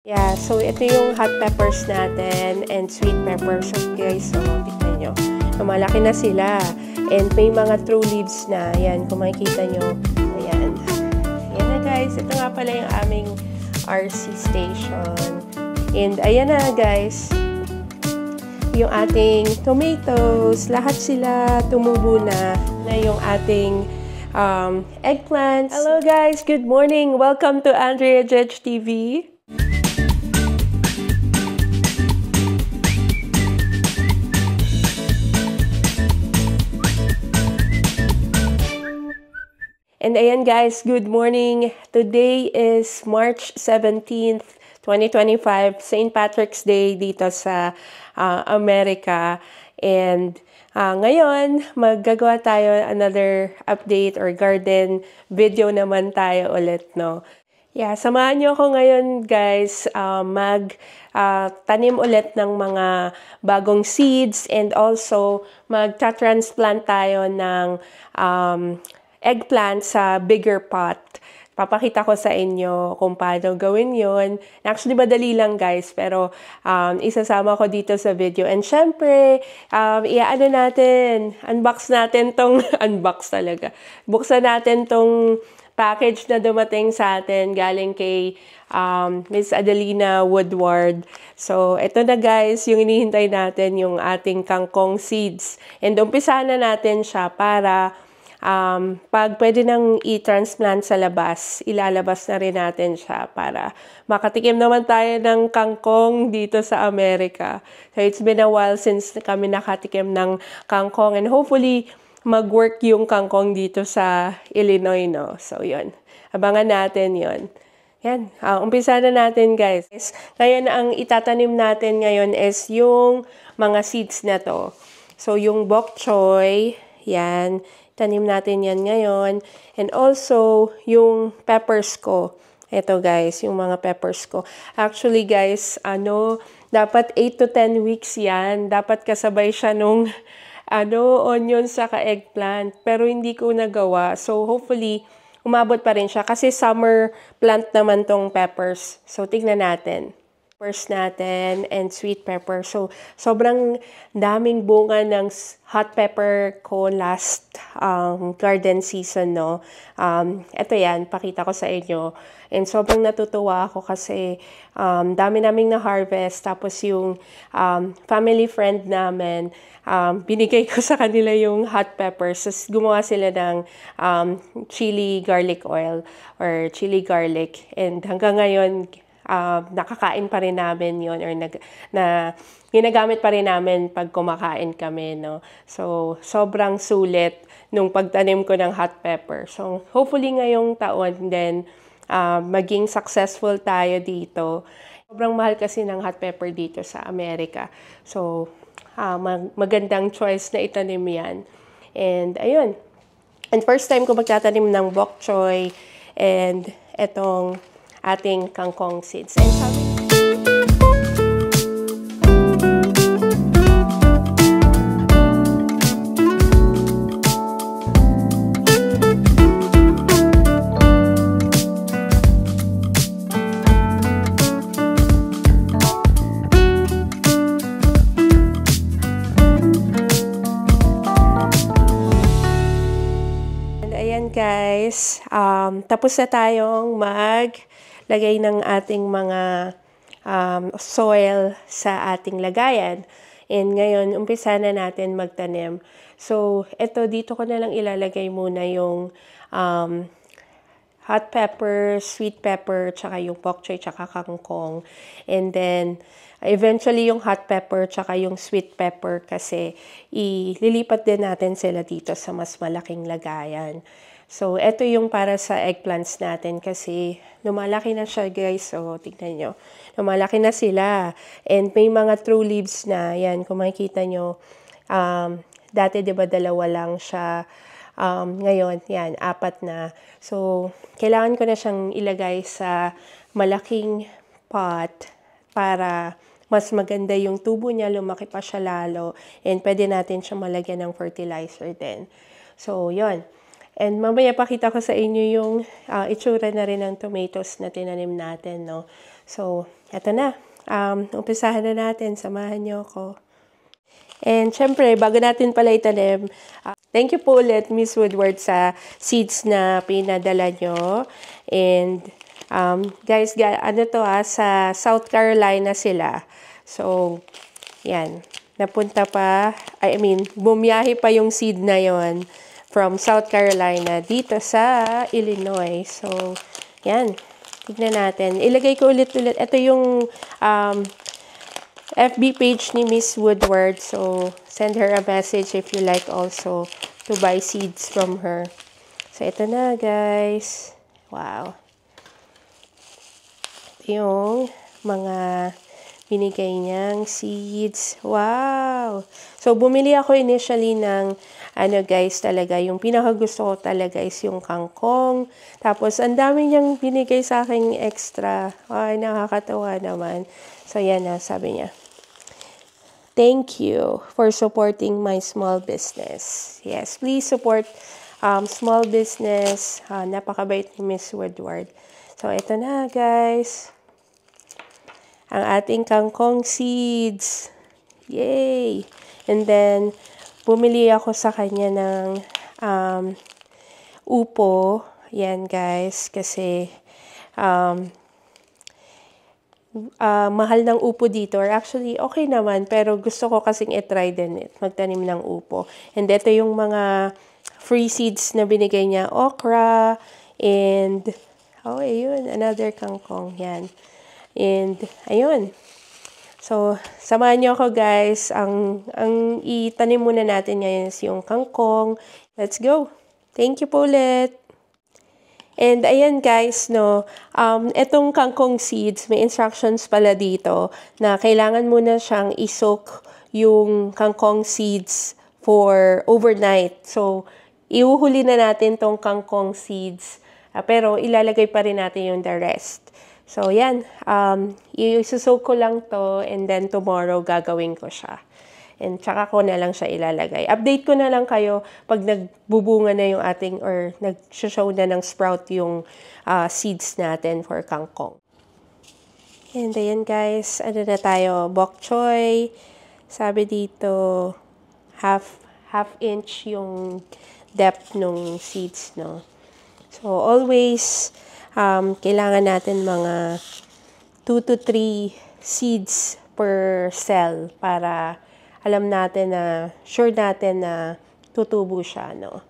Yeah, so ito yung hot peppers natin and sweet peppers. So guys, so tignan nyo. Malaki na sila. And may mga true leaves na. Ayan, kung makikita nyo. Ayan. Ayan na guys. Ito nga pala yung aming RC station. And ayan na guys. Yung ating tomatoes. Lahat sila tumubo na yung ating eggplants. Hello guys, good morning. Welcome to Andrea Judge TV. And ayan guys, good morning. Today is March 17th, 2025, St. Patrick's Day dito sa Amerika. And ngayon, maggagawa tayo another update or garden video naman tayo ulit, no? Yeah, samahan niyo ako ngayon guys tanim ulit ng mga bagong seeds and also magta-transplant tayo ng eggplant sa bigger pot. Papakita ko sa inyo kung paano gawin yon. Actually, madali lang guys, pero isasama ko dito sa video. And syempre, unbox natin tong, unbox talaga. Buksan natin tong package na dumating sa atin galing kay Miss Adelina Woodward. So, ito na guys, yung inihintay natin, yung ating kangkong seeds. And umpisahan na natin siya para pag pwede nang i-transplant sa labas, ilalabas na rin natin siya para makatikim naman tayo ng kangkong dito sa Amerika. So, it's been a while since kami nakatikim ng kangkong and hopefully, mag-work yung kangkong dito sa Illinois, no? So, yun. Abangan natin yun. Yan. Umpisa na natin, guys. Ngayon, ang itatanim natin ngayon is yung mga seeds na to. So, yung bok choy, yan. Tanim natin yan ngayon. And also, yung peppers ko. Ito guys, yung mga peppers ko. Actually guys, dapat 8 to 10 weeks yan. Dapat kasabay siya nung, onion saka eggplant. Pero hindi ko nagawa. So hopefully, umabot pa rin siya. Kasi summer plant naman tong peppers. So tignan natin. Peppers natin and sweet pepper. So, sobrang daming bunga ng hot pepper ko last garden season, no? Ito yan, pakita ko sa inyo. And sobrang natutuwa ako kasi dami naming na-harvest. Tapos yung family friend namin, binigay ko sa kanila yung hot peppers. So, gumawa sila ng chili garlic oil or chili garlic. And hanggang ngayon, nakakain pa rin namin yon or ginagamit pa rin namin pag kumakain kami, no? So, sobrang sulit nung pagtanim ko ng hot pepper. So, hopefully ngayong taon din, maging successful tayo dito. Sobrang mahal kasi ng hot pepper dito sa Amerika. So, magandang choice na itanim yan. And, ayun. And first time ko magtatanim ng bok choy and etong ating kangkong seeds. And ayan guys, tapos na tayong maglagay ng ating mga soil sa ating lagayan. And ngayon, umpisa na natin magtanim. So, dito ko na lang ilalagay muna yung hot pepper, sweet pepper, tsaka yung bok choy, tsaka kangkong. And then, eventually yung hot pepper, tsaka yung sweet pepper kasi ililipat din natin sila dito sa mas malaking lagayan. So, ito yung para sa eggplants natin kasi lumalaki na siya guys. So, tignan nyo. Lumalaki na sila. And may mga true leaves na. Yan, kung makikita nyo. Dati, di ba, 2 lang siya. Ngayon, yan, 4 na. So, kailangan ko na siyang ilagay sa malaking pot para mas maganda yung tubo niya, lumaki pa siya lalo. And pwede natin siya malagyan ng fertilizer din. So, yun. And mamaya pakita ko sa inyo yung itsura na rin ng tomatoes na tinanim natin, no? So, Eto na. Umpisahan na natin. Samahan niyo ako. And syempre, bago natin pala itanim, thank you po ulit, Miss Woodward, sa seeds na pinadala nyo. And guys, ano to sa South Carolina sila. So, yan. Napunta pa, bumiyahe pa yung seed na yon from South Carolina dito sa Illinois. So, yan. Tignan natin. Ilagay ko ulit. Ito yung FB page ni Miss Woodward. So, send her a message if you like also to buy seeds from her. So, ito na guys. Wow. Ito yung mga binigay niyang seeds. Wow! So, bumili ako initially ng, guys, talaga, yung pinakagusto ko talaga is yung kangkong. Tapos, ang dami niyang binigay sa akin extra. Ay, nakakatawa naman. So, yan na, sabi niya. Thank you for supporting my small business. Yes, please support small business. Napakabait ni Miss Woodward. So, ito na, guys. Ang ating kangkong seeds. Yay! And then, bumili ako sa kanya ng upo. Yan, guys. Kasi, mahal ng upo dito. Or actually, okay naman. Pero gusto ko kasing i-try din magtanim ng upo. And ito yung mga free seeds na binigay niya. Okra. And, ayun. Another kangkong. Yan. And, ayun. So, samahan niyo ako guys. Ang itanim muna natin ngayon is yung kangkong. Let's go. Thank you po ulit. And ayan guys, etong kangkong seeds, may instructions pala dito na kailangan muna siyang i-soak yung kangkong seeds for overnight. So, iuhuli na natin tong kangkong seeds, pero ilalagay pa rin natin yung the rest. So, yan. I-soak ko lang to and then tomorrow gagawin ko siya. And tsaka ko na lang siya ilalagay. Update ko na lang kayo pag nagbubunga na yung ating or nag-show na ng sprout yung seeds natin for kangkong. And ayan guys, ano na tayo? Bok choy. Sabi dito, half inch yung depth ng seeds, no? So, always, kailangan natin mga 2 to 3 seeds per cell para alam natin na, sure natin na tutubo siya, no?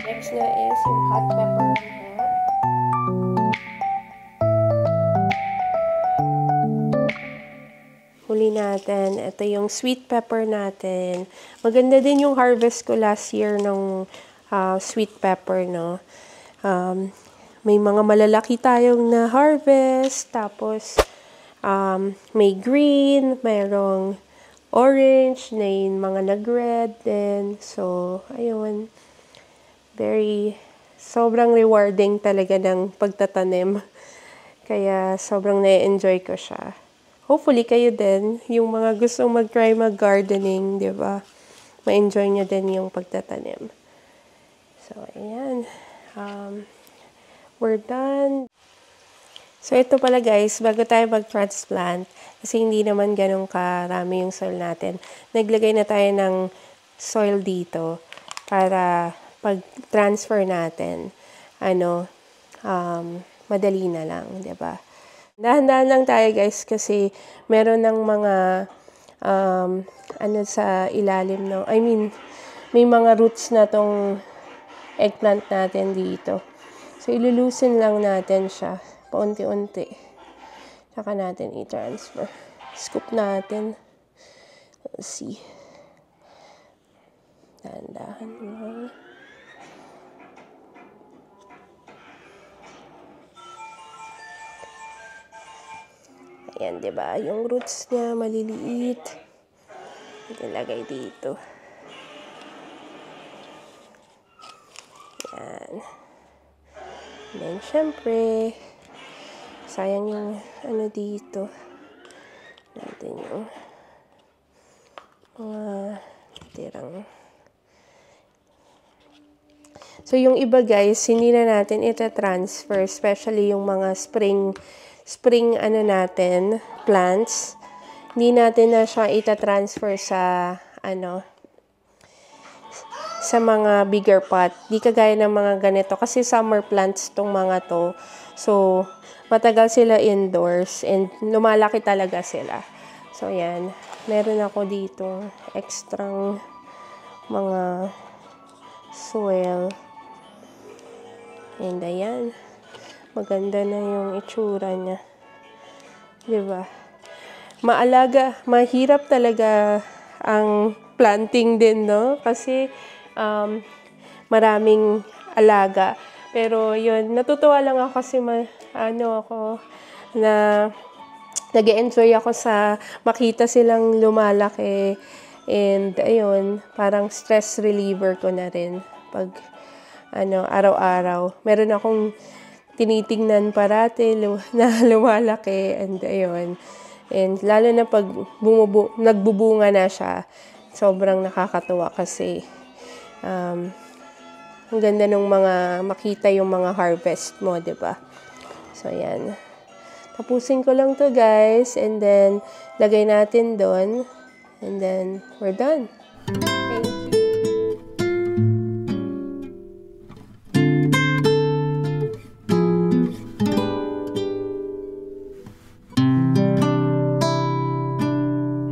Next na is yung hot pepper. Huli natin. Ito yung sweet pepper natin. Maganda din yung harvest ko last year ng sweet pepper, no? May mga malalaki tayong na-harvest, tapos may green, mayroong orange, na yung mga nag-red din. So, ayun. Sobrang rewarding talaga ng pagtatanim. Kaya sobrang na-enjoy ko siya. Hopefully kayo din, yung mga gustong mag-try mag-gardening, di ba? Ma-enjoy nyo din yung pagtatanim. So, ayan. We're done. So, ito pala guys, bago tayo mag-transplant, kasi hindi naman ganun karami yung soil natin, naglagay na tayo ng soil dito para pag-transfer natin, madali na lang, diba? Dahan-dahan lang tayo guys kasi meron ng mga, sa ilalim, no? May mga roots na tong eggplant natin dito. So, ilulusin lang natin siya paunti-unti. Saka natin i-transfer. Scoop natin. Let's see. Dahan-dahan lang. Ayan, diba? Yung roots niya maliliit. Ilagay dito. Ayan. And then, syempre, sayang yung dito. Natin yung mga tirang. So, yung iba guys, hindi na natin ita-transfer, especially yung mga spring ano natin, plants. Hindi natin na siya ita-transfer sa, sa mga bigger pot. Di kagaya ng mga ganito. Kasi summer plants tong mga to. So, matagal sila indoors and lumalaki talaga sila. So, yan. Meron ako dito extrang mga soil. And ayan. Maganda na yung itsura niya. Diba? Maalaga. Mahirap talaga ang planting din, no? Kasi maraming alaga. Pero yun, natutuwa lang ako kasi nag-enjoy ako sa makita silang lumalaki. And ayun, parang stress reliever ko na rin pag araw-araw. Meron akong tinitingnan parati na lumalaki and ayun. And lalo na pag nagbubunga na siya, sobrang nakakatuwa kasi ang ganda nung makita yung mga harvest mo, 'di ba? So, ayan. Tapusin ko lang to guys, and then lagay natin doon, and then we're done. Thank you.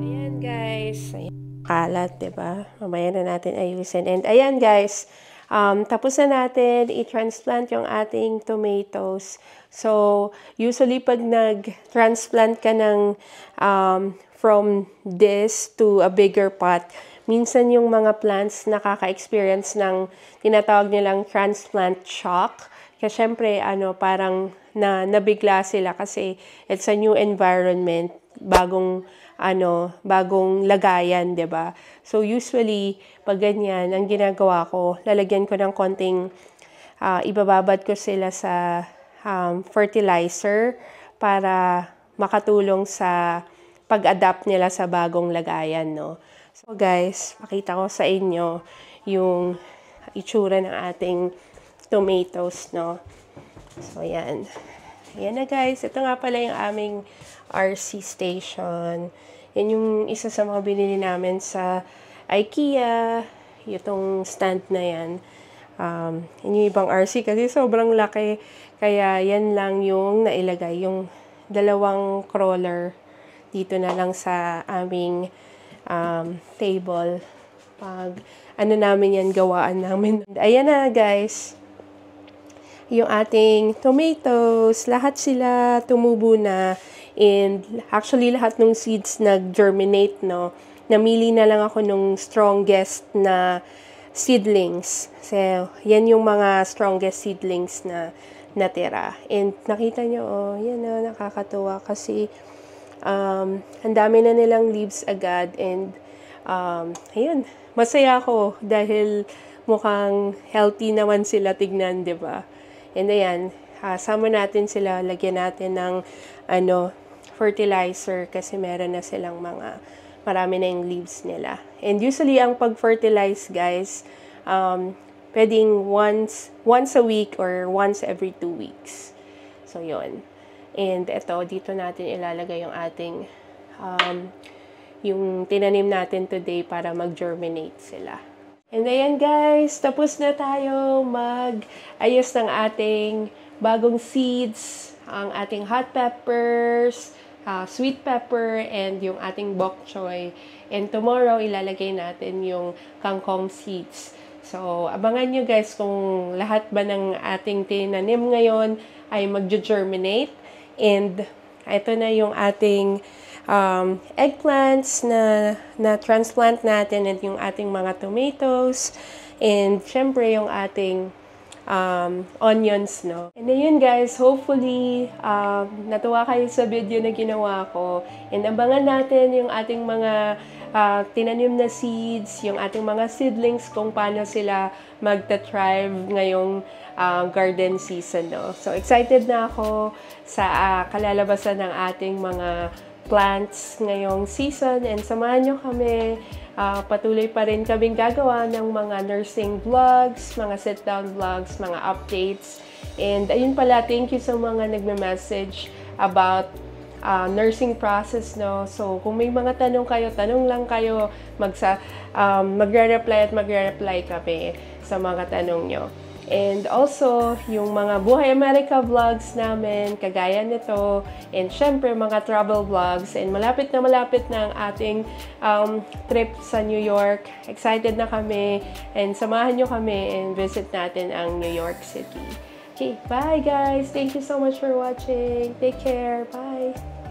Ayan guys. Kalat, diba? Mamaya na natin ayusin. And ayan guys, tapos na natin i-transplant yung ating tomatoes. So, usually pag nag-transplant ka ng from this to a bigger pot, minsan yung mga plants nakaka-experience ng tinatawag nilang transplant shock. Kasi syempre, parang nabigla sila kasi it's a new environment, bagong lagayan, 'di ba? So usually pag ganyan, ang ginagawa ko, lalagyan ko ng konting ibababad ko sila sa fertilizer para makatulong sa pag-adapt nila sa bagong lagayan, no? So guys, pakita ko sa inyo yung itsura ng ating tomatoes, no? So ayan. Ayan na guys, ito nga pala yung aming RC station. Yan yung isa sa mga binili namin sa IKEA. Itong stand na yan. Yan yung ibang RC kasi sobrang laki. Kaya yan lang yung nailagay. Yung dalawang crawler dito na lang sa aming table. Pag namin yan, gawaan namin. Ayan na guys. Yung ating tomatoes, lahat sila tumubo na. And actually, lahat ng seeds nag-germinate, no? Namili na lang ako nung strongest na seedlings. So, yan yung mga strongest seedlings na natira. And nakita nyo, yan na, nakakatuwa kasi ang dami na nilang leaves agad. And ayun, masaya ako dahil mukhang healthy naman sila tignan, di ba? And ayan, sama natin sila, lagyan natin ng fertilizer kasi meron na silang marami na yung leaves nila. And usually, ang pag-fertilize, guys, pwedeng once a week or once every 2 weeks. So, yun. And ito, dito natin ilalagay yung ating, yung tinanim natin today para mag-germinate sila. And ayan guys, tapos na tayo mag-ayos ng ating bagong seeds, ang ating hot peppers, sweet pepper, and yung ating bok choy. And tomorrow, ilalagay natin yung kangkong seeds. So, abangan nyo guys kung lahat ba ng ating tinanim ngayon ay mag-germinate. And ito na yung ating eggplants na transplant natin, at yung ating mga tomatoes, and syempre yung ating onions, no? And ayun guys, hopefully natuwa kayo sa video na ginawa ko, and abangan natin yung ating mga tinanim na seeds, yung ating mga seedlings, kung paano sila magta-thrive ngayong garden season, no? So excited na ako sa kalalabasan ng ating mga plants ngayong season and samahan nyo kami. Patuloy pa rin kaming gagawa ng mga nursing vlogs, mga sit-down vlogs, mga updates. And ayun pala, thank you sa mga nagme-message about nursing process, no? So, kung may mga tanong kayo, tanong lang kayo, magre-reply kami sa mga tanong nyo. And also, yung mga Buhay America vlogs namin, kagaya nito, and syempre mga travel vlogs, and malapit na ang ating trip sa New York. Excited na kami, and samahan nyo kami and visit natin ang New York City. Okay, bye guys! Thank you so much for watching. Take care. Bye!